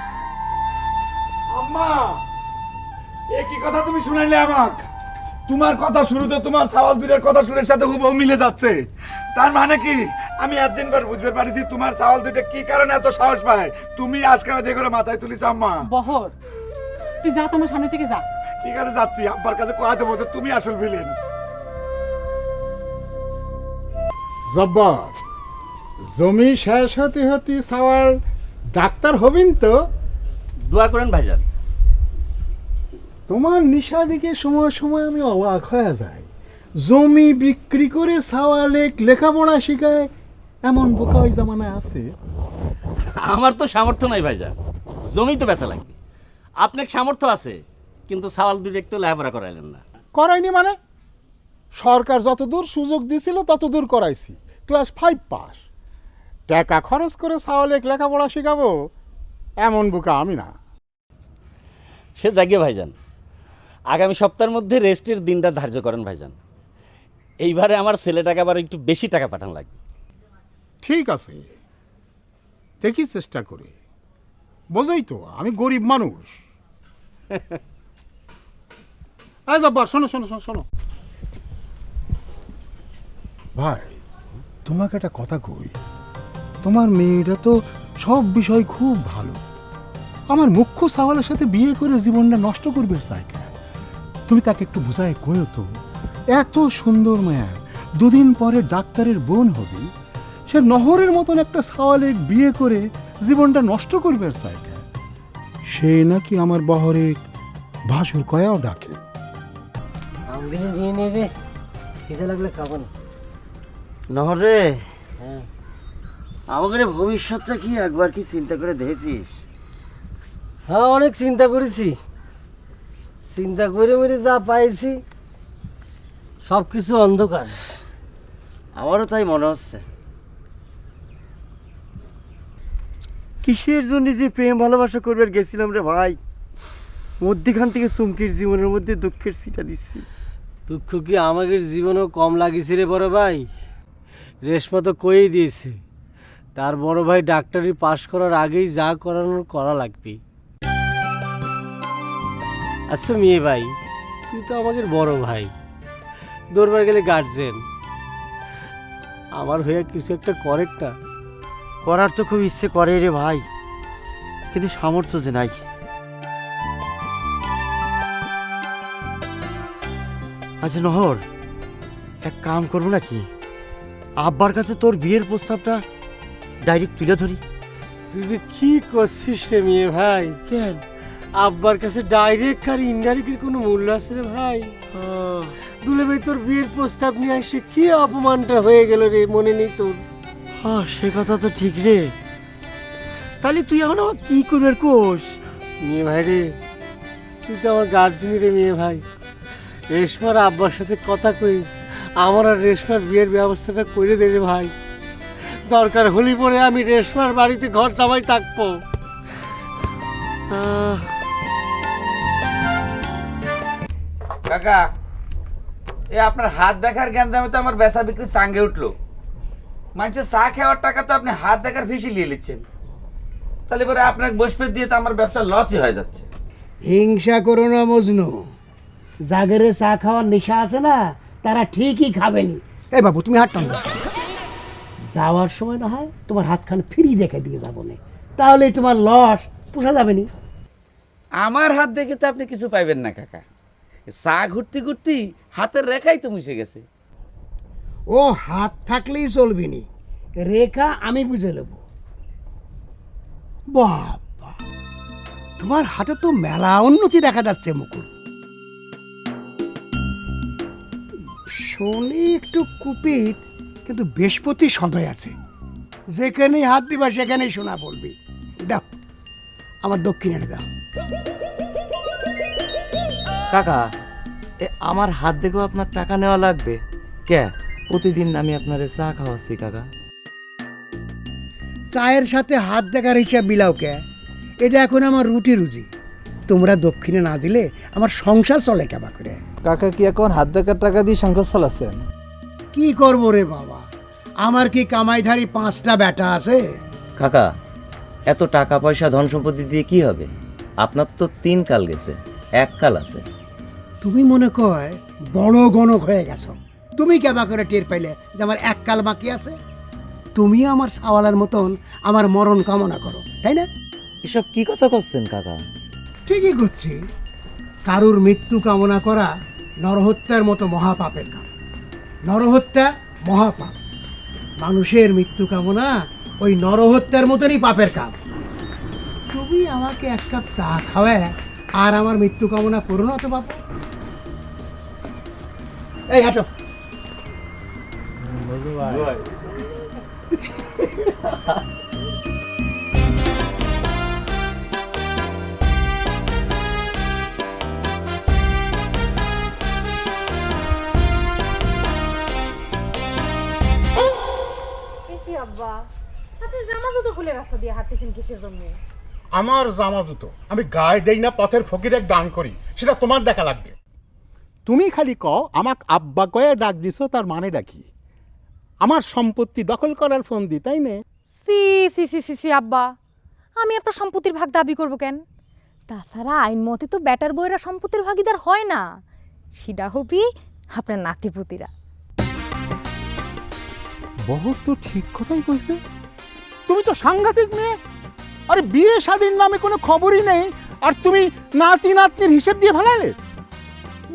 আম্মা, এ কি কথা তুমি শুনাইলে আমাক? তোমার কথা শুরুতে তোমার চাওয়াল দুধের কথা সুরের সাথে হুবহু মিলে যাচ্ছে। তার মানে কি আমি একদিন পর বুঝতে পারিছি তোমার চাওয়াল দুধে কি কারণে এত সাহস পায়। তুমি আজকাল দেখো মাথায় তুলিস আম্মা। বহর, তুই যা তোমার সামনে থেকে যা। ঠিক আছে, যাচ্ছি। আব্বার কাছে কয়াতে বলছে তুমি আসল ভিলেন। জব্বর, জমি শেষ হতে হতে সাওয়াল ডাক্তার হবেন তো? দোয়া করেন ভাইজান। তোমার নিশা দিকে সময় সময় আমি অবাক হয়ে যাই। জমি বিক্রি করে সাওয়ালে লেখাপড়া শেখায়, এমন বোকা ওই জামানায় আছে? আমার তো সামর্থ্য নাই ভাইজান, জমি তো বেচা লাগবে। আপনার সামর্থ্য আছে, কিন্তু সাওয়াল দুই একটু লেখাপড়া করাইলেন না। করাইনি মানে? সরকার যতদূর সুযোগ দিছিল ততদূর করাইছি, ক্লাস 5 পাস। টাকা খরচ করে সাওয়ালে লেখাপড়া শেখাবো, এমন বোকা আমি না। সে জায়গায় ভাইজান, আগামী সপ্তাহের মধ্যে রেস্টের দিনটা ধার্য করেন ভাইজান। এইবারে আমার ছেলেটাকে আবার একটু বেশি টাকা পাঠান লাগবে। ঠিক আছে, দেখি চেষ্টা করে। বোঝই তো আমি গরিব মানুষ। আজ আব্বার শোনো শোনো শোনো শোনো ভাই, তোমাকে একটা কথা কই। তোমার মেয়েটা তো সব বিষয় খুব ভালো। আমার মুখ্য সাওয়ালের সাথে বিয়ে করে জীবনটা নষ্ট করবে সাইকেল। তুমি তাকে একটু বুঝায় কইও তো, এত সুন্দর মেয়া, দুদিন পরে ডাক্তারের বোন হবে, সে নহরের মতন একটা সাওয়ালে বিয়ে করে জীবনটা নষ্ট করবে সাইকেল। সে নাকি আমার বহরে ভাসুর কয়াও ডাকে। আমগুলো নিয়ে নে রে, খিদে লাগলে খাবো না। নহরে, হ্যাঁ, আমাদের ভবিষ্যৎটা কি একবার কি চিন্তা করে দেখেছিস? হ্যাঁ, অনেক চিন্তা করেছি। চিন্তা করে মেরে যা পাইছি সব কিছু অন্ধকার। আমারও তাই মনে হচ্ছে। কিসের জন্য যে প্রেম ভালোবাসা করবার গেছিলাম রে ভাই, মধ্যখান থেকে চুমকির জীবনের মধ্যে দুঃখের সিটা দিচ্ছি। দুঃখ কি আমাদের জীবনেও কম লাগিছে রে বড় ভাই? রেশমা তো কয়েই দিয়েছে, তার বড় ভাই ডাক্তারি পাশ করার আগেই যা করানোর করা লাগবে। আচ্ছা মেয়ে ভাই, তুই তো আমাদের বড় ভাই, দরবার গেলে গার্জেন, আমার হয়ে কিছু একটা করে না? করার তো খুব ইচ্ছে করে রে ভাই, কিন্তু সামর্থ্য যে নাই। আচ্ছা নহর, এক কাম করবো নাকি, আব্বার কাছে তোর বিয়ের প্রস্তাবটা ডাইরেক্ট তুলে ধরি। তুই যে কি করছিস রে মেয়ে ভাই? কেন? আব্বার কাছে ডাইরেক্ট আর ইনডাইরেক্টের কোনো মূল্য আছে রে ভাই? দুলে ভাই তোর বিয়ের প্রস্তাব নিয়ে আসে কি অপমানটা হয়ে গেল রে, মনে নেই তোর? হ্যাঁ, সে কথা তো ঠিক রে। তাহলে তুই এখন আমার কি করবে কোষ? মেয়ে ভাই রে, তুই তো আমার গার্জেন রে মেয়ে ভাই। রেশমার আব্বার সাথে কথা কই আমার আর রেশমার বিয়ের ব্যবস্থাটা করে দে রে ভাই। দরকার হলি পরে আমি রেশমার বাড়িতে ঘর জামাই থাকবো। কাকা, এ আপনার হাত দেখার জ্ঞান জামে তো আমার বেচা বিক্রি চাঙ্গে উঠলো। মানুষের চা খাওয়ার টাকা তো আপনি হাত দেখার ফিসি নিয়ে নিচ্ছেন, তাহলে পরে আপনার বসপেট দিয়ে তো আমার ব্যবসা লসই হয়ে যাচ্ছে। হিংসা করো না মজনু, জাগরে চা খাওয়ার নেশা আছে না, তারা ঠিকই খাবেনি। এই বাবু তুমি হাত টান দাও, যাওয়ার সময় না হয় তোমার হাতখান ফ্রি দেখে দিয়ে যাবো না, তাহলেই তোমার লস পোষা যাবে নি। আমার হাত দেখে তো আপনি কিছু পাইবেন না কাকা, চা ঘুরতে ঘুরতে হাতের রেখাই তো মুছে গেছে। ও হাত থাকলেই চলবি নি, রেখা আমি বুঝে নেব। বাবা, তোমার হাতে তো মেলা উন্নতি দেখা যাচ্ছে মুকুল। শনি একটু কুপিত, কিন্তু বৃহস্পতি সদয় আছে, যেখানেই হাত দিবা সেখানেই সোনা পড়বি। দাও আমার দক্ষিণের দাও। কাকা, আমার হাত দেখেও আপনার টাকা নেওয়া লাগবে কে? প্রতিদিন আমি আপনার চা খাওয়াচ্ছি কাকা। চায়ের সাথে হাত দেখার হিসাব মিলাও কে? এটা এখন আমার রুটি রুজি, তোমরা দক্ষিণে না দিলে আমার সংসার চলে কেবা করে। কাকা কি এখন হাত দেখার টাকা দিয়ে সংসার চালাচ্ছেন? কি করবো রে বাবা, আমার কি কামাইধারী 5টা বেটা আছে? কাকা, এত টাকা পয়সা ধন সম্পত্তি দিয়ে কি হবে? আপনার তো 3 কাল গেছে, 1 কাল আছে। তুমি মনে কয় বড় গণক হয়ে গেছো, তুমি কেবা করে টের পাইলে যে আমার 1 কাল বাকি আছে? তুমিও আমার সাওয়ালার মতন আমার মরণ কামনা করো, তাই না? এসব কি কথা করছেন কাকা? ঠিকই করছি, কারুর মৃত্যু কামনা করা নরহত্যার মতো মহাপাপের কাম। নরহত্যা মহাপাপ, মানুষের মৃত্যু কামনা ওই নরহত্যার মতনই পাপের কাম। তুমি আমাকে 1 কাপ চা খাওয়ায় আর আমার মৃত্যু কামনা করো না তো বাবা। এই হাঁটো। আব্বা, আপনি জামা জুতো খুলে রাস্তা দিয়ে হাঁটতেছেন কিসের জন্য? আমার জামা জুতো আমি গায়ে দেই না, পথের ফকিরে দান করি, সেটা তোমার দেখা লাগবে। তুমি খালি কও আমাক আব্বা কয়ে ডাক দিছো, তার মানে ডাকি আমার সম্পত্তি দখল করার ফোন দি, তাই না? সি সি সি সি সি আব্বা, আমি আপনার সম্পত্তির ভাগ দাবি করব কেন? তাছাড়া আইন মতে তো ব্যাটার বইয়েরা সম্পত্তির ভাগিদার হয় না, সেটা হবি আপনার নাতিপুতিরা। বহুত তো ঠিক কথাই কইছে, তুমি তো সাংঘাতিক মেয়ে। আরে বিয়ে শাদীর নামে কোনো খবরই নেই, আর তুমি নাতি নাতনির হিসেব দিয়ে ফেলাইলে।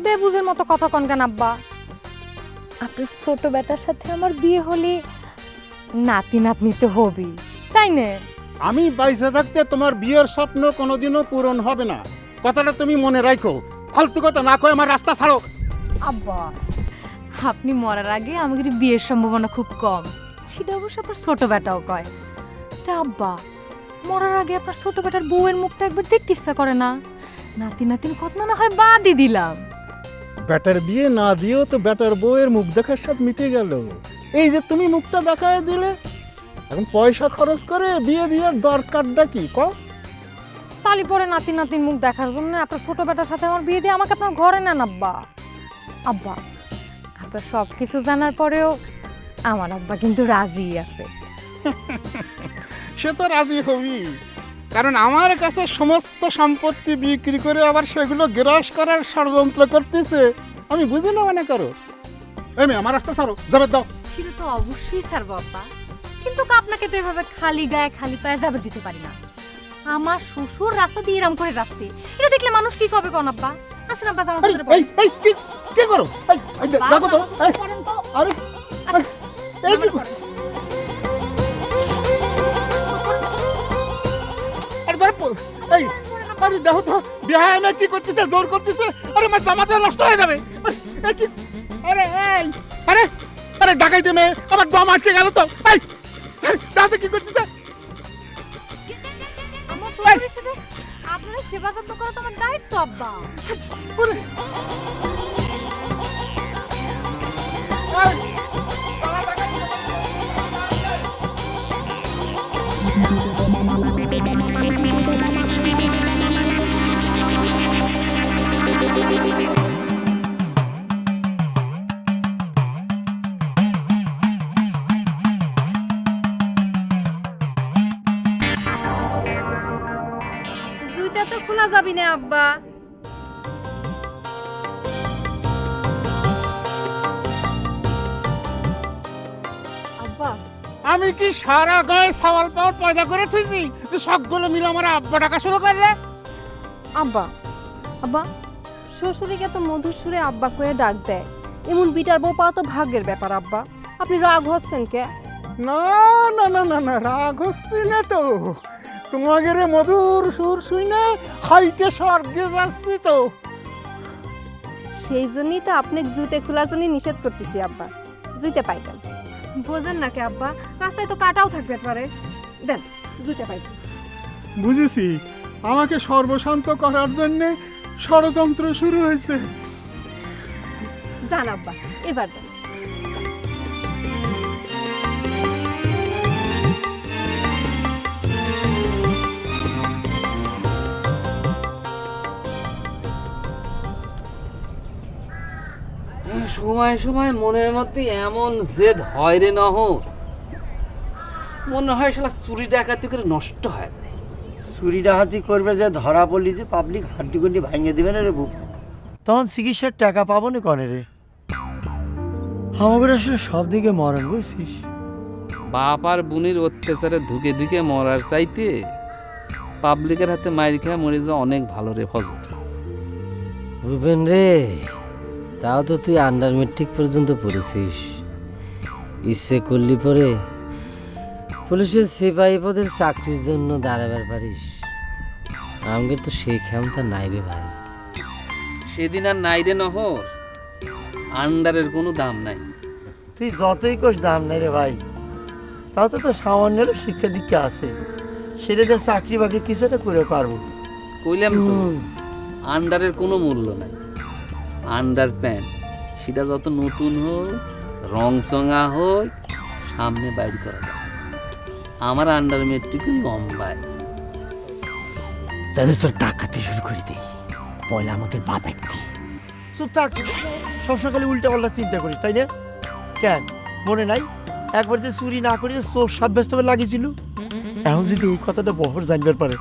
বেবুঝের মতো কথা কন কেন আব্বা? আপনার ছোট বেটার সাথে আমার বিয়ে হলে নাতি নাতনি তো হবি, তাই না? আমি বাইসে থাকতে তোমার বিয়ের স্বপ্ন কোনোদিনও পূরণ হবে না, কথাটা তুমি মনে রাখো। ফালতু কথা না কয়ে আমার রাস্তা ছাড়ো। আব্বা, আপনি মরার আগে আমাকে বিয়ের সম্ভাবনা খুব কম, সেটা অবশ্য আপনার ছোট বেটাও কয়। তা আব্বা, মরার আগে আপনার ছোট বেটার বউয়ের মুখটা একবার দেখতে ইচ্ছা করে না? নাতি নাতিন কথা না হয় বাদই দিলাম, ব্যাটার বিয়ে না দিয়েও তো ব্যাটার বউয়ের মুখ দেখার সব মিটে গেল। এই যে তুমি মুখটা দেখায় দিলে, এখন পয়সা খরচ করে বিয়ে দেওয়ার দরকারটা কি ক? তালি পরে নাতি নাতির মুখ দেখার জন্য আপনার ছোট বেটার সাথে আমার বিয়ে দিয়ে আমাকে আপনার ঘরে নেন আব্বা। আব্বা, আপনার সব কিছু জানার পরেও আমার আব্বা কিন্তু রাজি আছে। সে তো রাজি হবি, কারণ আমার কাছে সমস্ত সম্পত্তি বিক্রি করে আবার সেগুলো গ্রাস করার ষড়যন্ত্র করতেছে, আমি বুঝি না মনে করো। এই মেয়ে, আমার রাস্তা ছাড়ো, যাবে দাও। সেটা তো অবশ্যই স্যার বাবা, কিন্তু আপনাকে তো এভাবে খালি গায়ে খালি পায়ে যাবে দিতে পারি না। আমার শ্বশুর রাস্তা দিয়ে এরম করে যাচ্ছে, এটা দেখলে মানুষ কি কবে কোন আব্বা? আসেন আব্বা, জামা এই, কাপড় পরেন। এই, এই, কি করো? এই, এই, দেখো তো, এই, পরেন তো। আরে, এই কি? আরে ধরে এই, আরে দেখো তো, বিহায় আমি কি করতেছে, জোর করতেছে, আরে আমার জামাটা নষ্ট হয়ে যাবে। আরে, এই কি? আরে, এই, আরে, আরে ডাকাইতে মেয়ে, আমার দম আটকে গেল তো। এই, দাদা কি করতেছে? আমার শ্বশুর হিসেবে আপনারা সেবা যত্ন করা তো আমার দায়িত্ব আব্বা। ওরে, তো খোলা যাবি না আব্বা। আব্বা আমি কি সারা গায়ে সাওয়াল পাওয়ার পয়দা করে থুইছি যে সবগুলো মিলে আমার আব্বা টাকা শুরু করলে? আব্বা আব্বা শ্বশুরিকে তো মধুর সুরে আব্বা কয়ে ডাক দেয়, এমন বিটার বউ পাওয়া তো ভাগ্যের ব্যাপার আব্বা। আপনি রাগ হচ্ছেন কে? না না না না না, রাগ হচ্ছে না তো, তোমাদের মধুর সুর শুই না হাইটে স্বর্গে যাচ্ছি তো। সেই জন্যই তো আপনাকে জুতে খোলার জন্য নিষেধ করতেছি আব্বা, জুতে পাইতেন। বোঝেন না কে আব্বা, রাস্তায় তো কাটাও থাকতে পারে, দেন জুতে পাইতেন। বুঝেছি, আমাকে সর্বশান্ত করার জন্যে ষড়যন্ত্র শুরু হয়েছে। যান আব্বা, এবার যান। সময় সময় মনের মধ্যে এমন জেদ হয় রে নহর, মনে হয় শালা চুরি ডাকাতি করে নষ্ট হয়ে যায়। চুরি ডাকাতি করবে যে ধরা পড়লি যে পাবলিক হাড্ডি গুন্ডি ভাঙিয়ে দিবে না রে বুক, তখন চিকিৎসার টাকা পাবো না কনে রে? আমাদের আসলে সব দিকে মরণ, বুঝছিস? বাপ আর বুনির অত্যাচারে ধুকে ধুকে মরার চাইতে পাবলিকের হাতে মাইর খেয়ে মরে যাওয়া অনেক ভালো রে ফজল। রুবেন রে, তাও তো তুই আন্ডার মেট্রিক পর্যন্ত পড়েছিস, ইচ্ছে করলি পরে পুলিশের সিপাহী পদের চাকরির জন্য দাঁড়াবার পারিস। আমাদের তো সেই ক্ষমতা নাই রে ভাই। সেদিন আর নাই রে নহর, আন্ডারের কোনো দাম নাই। তুই যতই কোষ দাম নেই রে ভাই, তাও তো তোর সামান্যের শিক্ষা দীক্ষা আছে, সেটা যে চাকরি বাকরি কিছু একটা করে পারবো। কইলাম তো, আন্ডারের কোনো মূল্য নাই। আন্ডার প্যান্ট সেটা যত নতুন হোক, রং চঙা হোক, সামনে বাইর করা যায়। আমার আন্ডার মেট্রিকই অম্বায়। তাহলে তোর ডাকাতি শুরু করে দিই, পয়লা আমাকে বাপ একটি। চুপ থাক, সবসময় খালি উল্টা পাল্টা চিন্তা করিস, তাই না? কেন মনে নাই একবার যে চুরি না করিয়ে চোর সাব্যস্ত করে লাগিয়েছিল? এখন যদি এই কথাটা বহর জানবার পারে,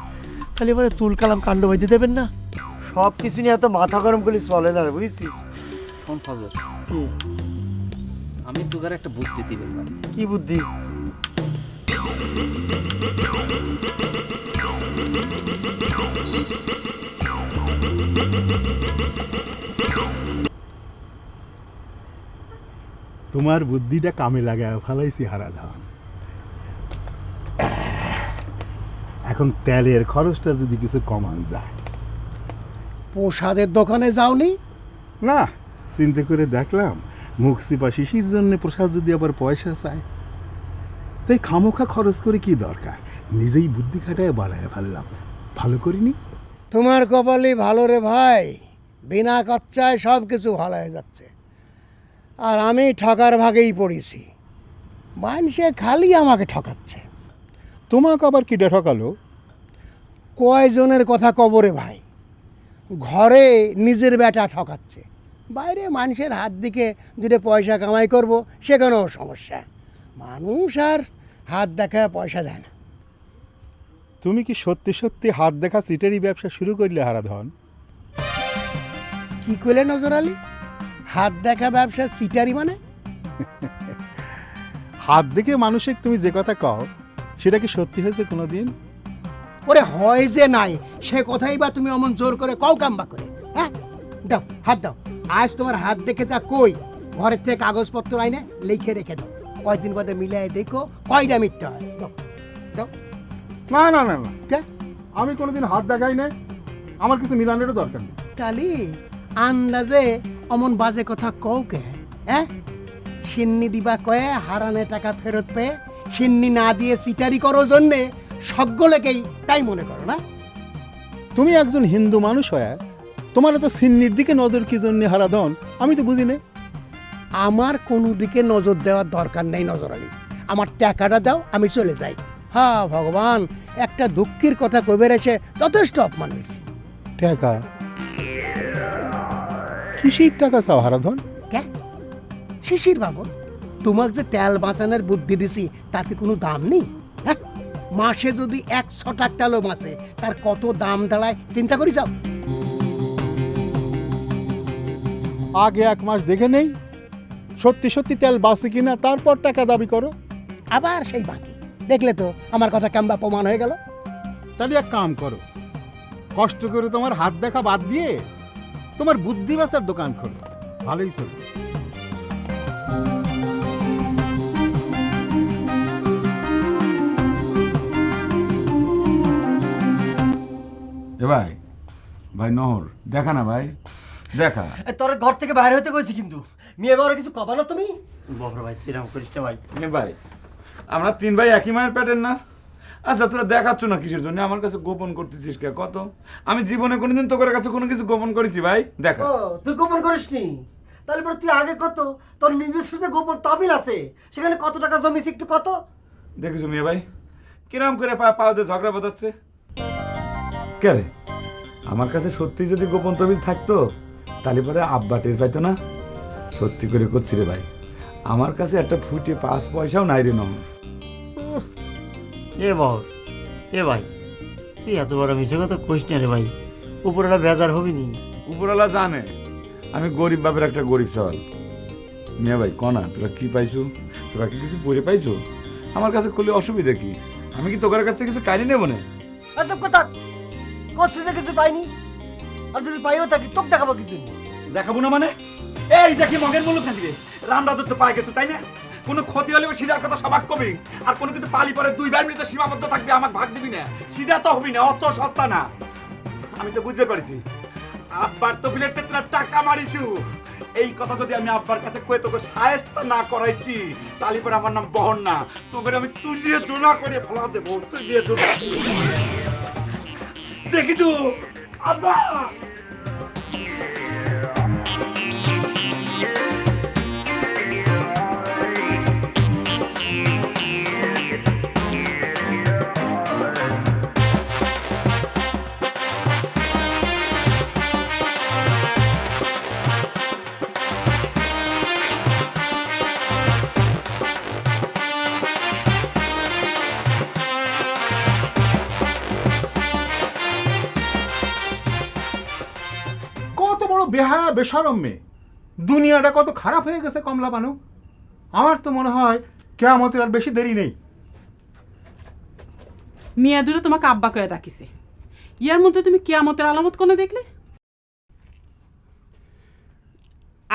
তাহলে এবারে তুল কালাম কাণ্ড বাইতে দেবেন না। সব কিছু নিয়ে এত মাথা গরম করলে চলে না রে, বুঝছিস? শোন ফজল, আমি তোকে একটা বুদ্ধি দিবেন পারি। কি বুদ্ধি? তোমার বুদ্ধিটা কামে লাগায় ফেলাইছি হারাধন। এখন তেলের খরচটা যদি কিছু কমান যায়। প্রসাদের দোকানে যাওনি? না, চিন্তা করে দেখলাম মুখসিপা শিশির জন্য প্রসাদ যদি আবার পয়সা চায়, তাই খামোখা খরচ করে কি দরকার, নিজেই বুদ্ধি খাটায় বাড়ায় ফেললাম। ভালো করিনি? তোমার কপালই ভালো রে ভাই, বিনা খরচায় সব কিছু ভালো হয়ে যাচ্ছে, আর আমি ঠকার ভাগেই পড়েছি। মানুষে খালি আমাকে ঠকাচ্ছে। তোমাকে আবার কিটা ঠকালো? কয়জনের কথা কবরে ভাই, ঘরে নিজের বেটা ঠকাচ্ছে, বাইরে মানুষের হাত দিকে দুটো পয়সা কামাই করব সেখানেও সমস্যা। মানুষ আর হাত দেখা পয়সা দেয় না। তুমি কি সত্যি সত্যি হাত দেখা সিটেরই ব্যবসা শুরু করলে হারাধন? কি করলে নজর আলী? হাত দেখা ব্যবসা সিটারি মানে? হাত দেখে মানুষের তুমি যে কথা কও, সেটা কি সত্যি হয়েছে কোনোদিন? ওরে হয় যে নাই, সে কথাই বা তুমি অমন জোর করে কও কাম্বা করে? হ্যাঁ, দাও হাত দাও। আজ তোমার হাত দেখে যা কই, ঘরের থেকে কাগজপত্র আইনে লিখে রেখে দাও, কয়দিন বাদে মিলাই দেখো কয়টা মিথ্যা হয়। দাও দাও। না না না না, কে? আমি কোনোদিন হাত দেখাই নাই, আমার কিছু মিলানেরও দরকার নেই। কালি আন্দাজে অমন বাজে কথা কও কে? হ্যাঁ, সিন্নি দিবা কয়ে হারানে টাকা ফেরত পেয়ে সিন্নি না দিয়ে সিটারি করো জন্যে সকলেকেই তাই মনে করো না? তুমি একজন হিন্দু মানুষ হয়ে তোমার তো সিন্নির দিকে নজর কি জন্য হারাধন, আমি তো বুঝি না। আমার কোনো দিকে নজর দেওয়ার দরকার নেই নজর আলী, আমার টাকাটা দাও, আমি চলে যাই। হ্যাঁ ভগবান, একটা দুঃখের কথা কইবার এসে যথেষ্ট অপমান হয়েছে। টাকা? কিসের টাকা চাও হারাধন? কে? শিশির বাবু, তোমাকে যে তেল বাঁচানোর বুদ্ধি দিছি তাতে কোনো দাম নেই? হ্যাঁ, মাসে যদি 100 টাকা তেলও বাঁচে তার কত দাম দাঁড়ায় চিন্তা করি যাও। আগে 1 মাস দেখে নেই সত্যি সত্যি তেল বাঁচে কিনা, তারপর টাকা দাবি করো। আবার সেই বাকি দেখলে তো আমার কথা কেমবা প্রমাণ হয়ে গেল। তাহলে এক কাম করো, কষ্ট করে তোমার হাত দেখা বাদ দিয়ে তোমার বুদ্ধি বেচার দোকান খোলো, ভালোই চলবে। এ ভাই, ভাই নহর দেখা না ভাই, দেখা। তোর ঘর থেকে বাইরে হতে কইছি, কিন্তু মেয়ে বাবার কিছু কবা না তুমি। বাবা ভাই এরকম করিস না ভাই। ভাই আমরা 3 ভাই একই মায়ের পেটের না? আচ্ছা তোরা দেখাচ্ছ না কিসের জন্য? আমার কাছে গোপন করতেছিস কে কত? আমি জীবনে কোনোদিন তোর কাছে কোনো কিছু গোপন করেছি ভাই? দেখা। তুই গোপন করিসনি? তাহলে পরে তুই আগে কত তোর নিজের সাথে গোপন তহবিল আছে, সেখানে কত টাকা জমিছে একটু কত? দেখেছো মেয়ে ভাই কিরম করে পাওয়াতে ঝগড়া বাঁধাচ্ছে? কে রে, আমার কাছে সত্যি যদি গোপন তহবিল থাকতো তাহলে পরে আব্বা টের পাইতো না। সত্যি করে করছি রে ভাই, আমার কাছে একটা ফুটে 5 পয়সাও নাই রে নহর। এ বল, এ ভাই তুই এত বড় মিছে কথা কইস না রে ভাই, উপরওয়ালা বেজার হবি নি? উপরওয়ালা জানে আমি গরিব বাপের একটা গরিব সওয়াল। মিয়া ভাই কনা তোরা কি পাইছো? তোরা কি কিছু পরে পাইছো? আমার কাছে করলে অসুবিধা কি? আমি কি তোর কাছ থেকে কিছু কারি নেবো না? আচ্ছা কথা কইছিস যে কিছু পাইনি, আর যদি পাইও থাকি তোকে দেখাবো কিছু। দেখাবো না মানে? এইটা কি মগের মূল্য খালি রে? রামদা তো পাই গেছো তাই না? কোনো ক্ষতি হলে সিধার কথা সবাক কবি, আর কোনো কিছু পালি পরে 2 ভাইয়ের মধ্যে সীমাবদ্ধ থাকবে, আমাকে ভাগ দিবি না। সিধা তো হবি না, অত সস্তা না। আমি তো বুঝতে পারছি আব্বার তো বিলের তেতরা টাকা মারিছু। এই কথা যদি আমি আব্বার কাছে কয়ে তোকে সায়স্তা না করাইছি তাহলে পরে আমার নাম বহন না, তোকে আমি তুলিয়ে জোনা করে ফেলা দেবো, তুলিয়ে জোনা। দেখিছু আব্বা? কত বড় বেহায়া বেশরম মেয়ে, দুনিয়াটা কত খারাপ হয়ে গেছে কমলা বানু। আমার তো মনে হয় কিয়ামতের আর বেশি দেরি নেই। মিয়া দূরে তোমাকে আব্বা কয়ে ডাকিছে, ইয়ার মধ্যে তুমি কিয়ামতের আলামত কোনো দেখলে?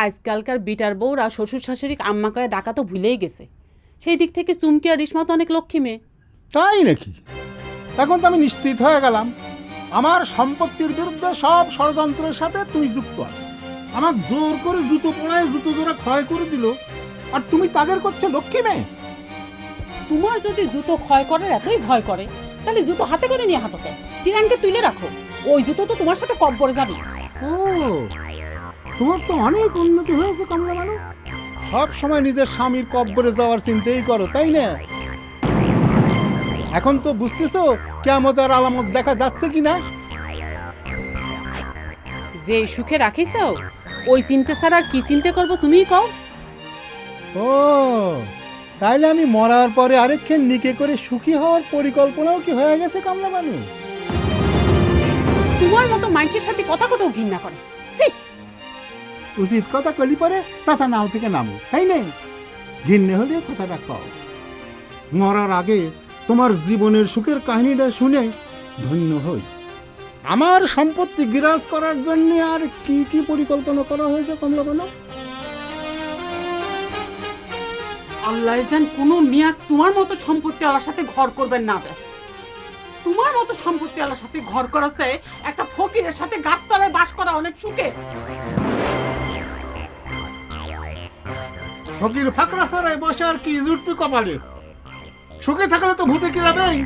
আজকালকার বিটার বউরা শ্বশুর শাশুড়ি আম্মা কয়ে ডাকা তো ভুলেই গেছে। সেই দিক থেকে চুমকি আর রিশমা তো অনেক লক্ষ্মী মেয়ে। তাই নাকি? এখন তো আমি নিশ্চিত হয়ে গেলাম আমার সম্পত্তির বিরুদ্ধে সব ষড়যন্ত্রের সাথে তুই যুক্ত আছো। আমার জোর করে জুতো পড়ায় জুতো জোড়া ক্ষয় করে দিল, আর তুমি তাদের করছো লক্ষ্মী মেয়ে। তোমার যদি জুতো ক্ষয় করার এতই ভয় করে তাহলে জুতো হাতে করে নিয়ে হাঁটোকে টিরানকে তুলে রাখো, ওই জুতো তো তোমার সাথে কম পড়ে যাবে। ও, তোমার তো অনেক উন্নতি হয়েছে কমলা বানু। সব সময় নিজের স্বামীর কব্বরে যাওয়ার চিন্তাই করো তাই না? এখন তো বুঝতেছো কিয়ামতের আলামত দেখা যাচ্ছে কি না? যে সুখে রাখিস ওই চিন্তা ছাড়া আর কি চিন্তা করবো তুমিই কও। ও, তাইলে আমি মরার পরে আরেকখান নিকে করে সুখী হওয়ার পরিকল্পনাও কি হয়ে গেছে কমলা বানু? তোমার মতো মানুষের সাথে কথা কথাও ঘৃণা করে। উচিত কথা কলি পরে চাচা নাও থেকে নামো তাই না? ঘৃণ্য হলে কথাটা কও। মরার আগে তোমার জীবনের সুখের কাহিনীটা শুনে ধন্য হই। আমার সম্পত্তি বিরাজ করার জন্য আর কি কি পরিকল্পনা করা হয়েছে কমলা বানু? আল্লাহ জান কোনো মিয়া তোমার মতো সম্পত্তি আলার সাথে ঘর করবেন না। তোমার মতো সম্পত্তি আলার সাথে ঘর করাছে একটা ফকিরের সাথে গাছতলায় বাস করা অনেক সুখে। ফকির ফাকরা সরাই বসে আর কি জুটপি কপালে, সুখে থাকলে তো ভূতে কিরা দেয়।